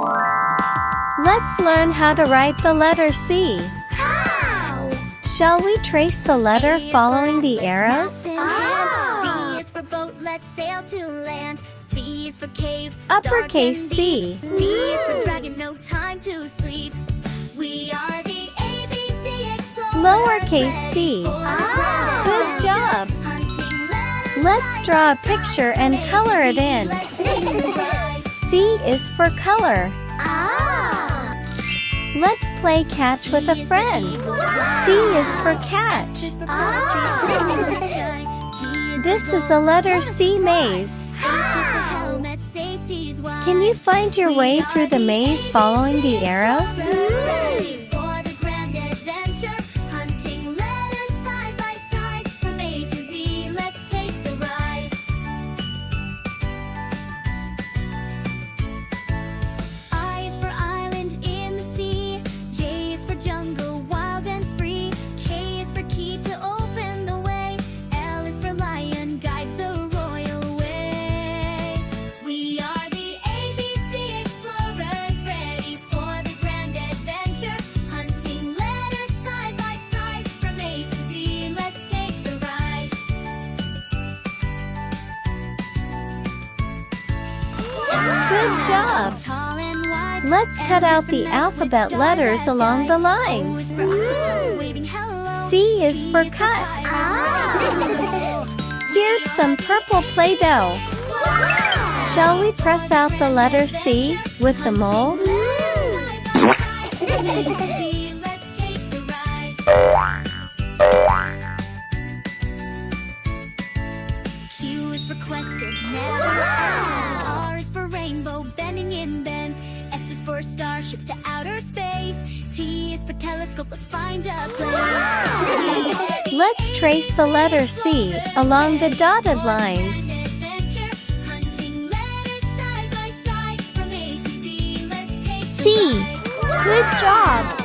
Let's learn how to write the letter C. How? Shall we trace the letter following the arrows? B is for boat, let's sail to land. C is for cave, Uppercase dark and deep. C. D is for dragon, no time to sleep. We are the ABC Explorers. Lowercase c. Good job! Let's draw a picture and color it in. C is for color. Let's play catch with a friend. C is for catch. This is a letter C maze. Can you find your way through the maze following the arrows? Good job! Let's cut out the alphabet letters along the lines. C is for cut. Here's some purple Play-Doh. Shall we press out the letter C with the mold? Q is for quested, never ends. R is for rainbow, bending in bends. S is for starship to outer space. T is for telescope, let's find a place. Let's trace the letter C along the dotted lines. C. Good job!